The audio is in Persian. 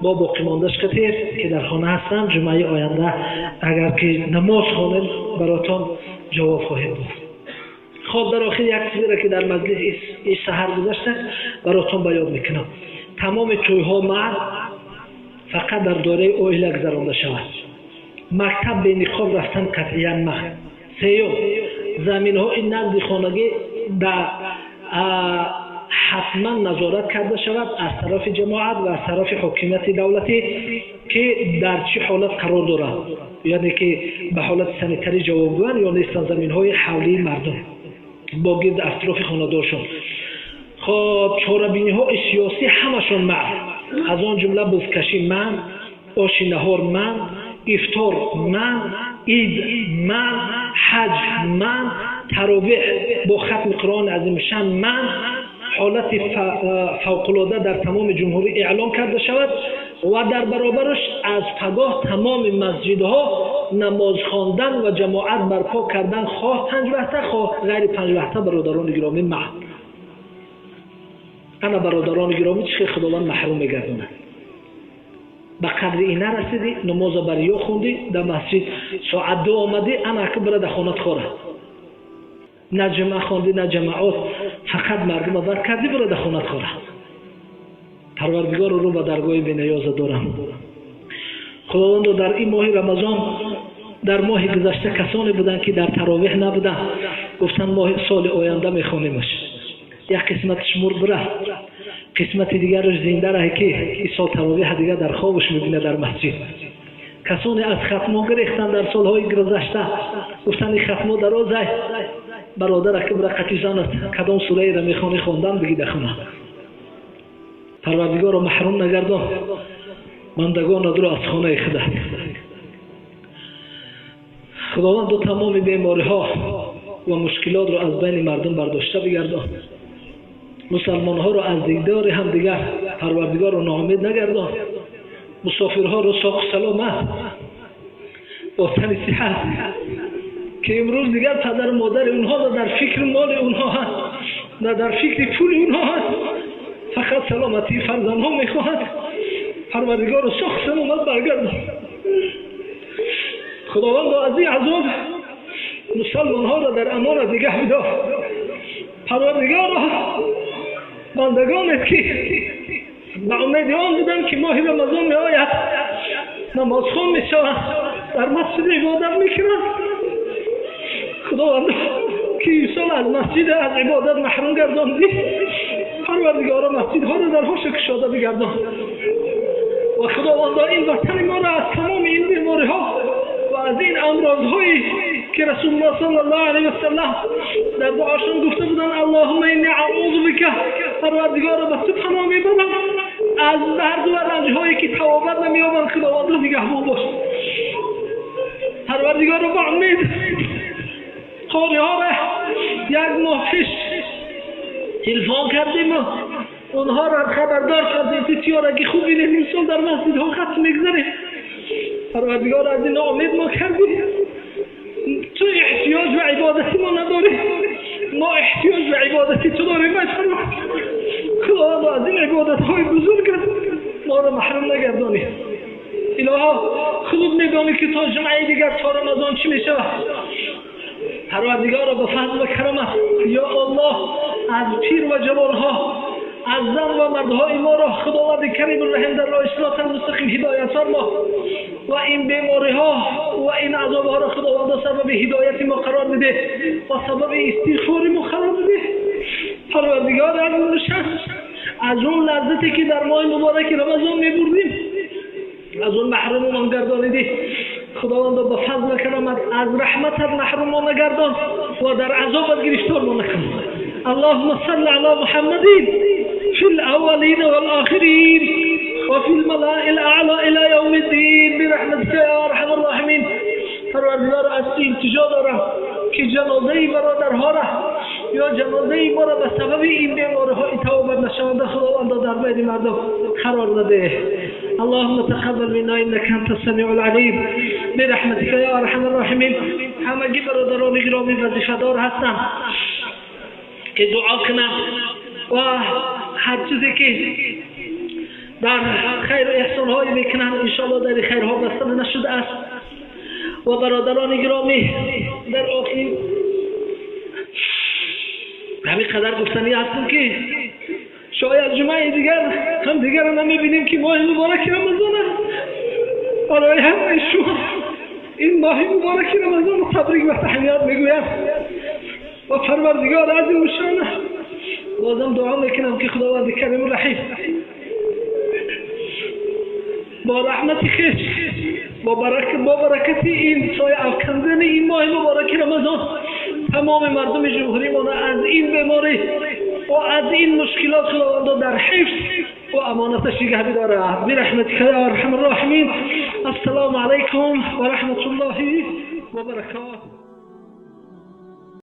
با باقی ماندهش کتیر که در خانه هستن جمعه آینده اگر که نماز خوانید براتون جواب خواهید داد. خب در آخر یک چیزی را که در مجلس این سحر گذشته براتون بیان میکنم. تمام توی‌ها مرد فقط در دوره اویله گذرانده شود. مکتب به نقاب رفتن قطعیاً مخ. سیوم زمین‌های نقد خانگی در حتما نظارت کرده شود از طرف جماعت و از طرف حکومت دولتی که در چه حالت قرار دارد، یعنی که به حالت سانیتری جوابگوان یا نیستن زمین‌های حولی مردم با گرد اطراف خانه‌دارشون. خب چاره‌بینی‌ها سیاسی همشون من، از آن جمله بزکشی من، آش نهار من، افطار من، عید من، حج من، تراویح با ختم قرآن عظیم شان من، حالت فوق‌العاده در تمام جمهوری اعلام کرده شود و در برابرش از پگاه تمام مسجدها نماز خواندن و جماعت برپا کردن، خواه 5 وقته خواه غیر 5 وقته. برادران گرامی من انا برادران گرامی چه خداوند محروم میگردونه. به قدر اینه رسیدی نماز بریا خوندی در مسجد ساعت 2 آمدی انا که برد خانت خوره نه جمعه خوندی نه جماعات فقط مردم ازت کردی برد خانت خوره. پروردگار رو به درگاه بی‌نیاز دارم. خداوند در این ماه رمضان در ماه گذشته کسانی بودن که در تراویح نبودن، گفتن ماه سال آینده میخوانیمش. یک قسمتش مرد رفت، قسمت دیگرش زنده راه که این سال تراویح دیگر در خوابش میبینه در مسجد. کسانی از ختم‌ها گرفتن در سالهای گذشته، گفتن این ختم‌ها درازه، برادر که برکتی زنت کدام سوره را میخوانی خواندن بگی دخونه. پروردگار رو محروم نگردان مندگان رو از خانه خدا. خداوند دو تمام بیماری ها و مشکلات رو از بین مردم برداشته بگردان. مسلمان ها رو از دیدار هم دیگر پروردگار رو ناامید نگردان. مسافرها رو ساق سلامت با تن صحت که امروز دیگر پدر و مادر اونها در فکر مال اونها هست نه در فکر پول اونها هست، فقط سلامتی فرزندها میخواهد. پروردگار رو ساق سلامت برگردان. خداوند از این عذاب مسلمان ها را در امان نگه بدار. پروردگار بندگانت که به امید آن بودن که ماه رمضان می آید نماز خوان می شود در مسجد عبادت می کنند، خداوند که ایسان از مسجد از عبادت محروم گرداندی، پروردگار مسجدها را در هوش کشاده بگردان. و خداوند این وطن ما را از تمام این بیماری ها و از این امراض هایی که رسول الله صلی الله علیه و سلم در دعاشون گفته بودن اللهم انی اعوذ بک، پروردگار به تو پناه میبرم از درد و رنج هایی که توابت نمییابند. خداوند را نگهبان باش. پروردگار با امید قاری ها را یک ماه پیش تلفن کردیم و اونها را خبردار کردیم که چیارگی خوبی نیم سال در مسجد ها ختم میگذاریم. پروردگار از این امید ما کردیم. تو احتیاج به عبادتی ما نداری، ما احتیاج به عبادتی تو داریم. خدا از این عبادت های بزرگ ما را محروم نگردانی. الها خود میدانی که تا جمعه دیگر تا رمضان چی میشه. پروردگار به فضل و کرمت یا الله از پیر و جوان ها از زن و مردهای ما را خداوند کریم الرحیم در راه صراط المستقیم هدایت فرما و این بیماری ها و این عذاب ها را خداوند سبب هدایت ما قرار بده و سبب استغفار ما قرار بده. پروردگار از اون لذتی که در ماه مبارک رمضان می‌بردیم از اون محروم ما گردانیدی. خداوند به فضل و کرامت از رحمتت محروم ما نگردان و در عذابت گرفتار ما نکن. اللهم صل علی محمد في الأولين والآخرين وفي الملائكة الأعلى إلى يوم الدين برحمتك يا أرحم الراحمين. پروردگار از التجا دارم که جنازه برادرها را یا جنازه ما را به سبب این بیماری‌ها توبت نشانده خداوند در بین مردم قرار داده. اللهم تقبل منا انك انت السميع العليم برحمتك يا ارحم الراحمين. همگی برادران گرامی وظیفه‌دار هستند که دعا کنند و هر چیزی که در خیر و احسان های میکنن، انشاءالله در خیرها بستن نشده است. و برادران گرامی در آخر همین قدر گفتنی هستم که شاید جمعه دیگر هم دیگر نمیبینیم که ماه مبارک رمضان برای همه شما این ماه مبارک رمضان تبریک و تحیات میگویم و پروردگار عزیز و شانه بازم دعا میکنم که خداوند کریم و رحیم با رحمت خویش با برکت این سایه افکندن این ماه مبارک رمضان تمام مردم جمهوری ما از این بیماری و از این مشکلات خداوند در حفظ و امانتش نگه داره برحمتک یا ارحم الراحمین. السلام علیکم و رحمت الله و برکاته.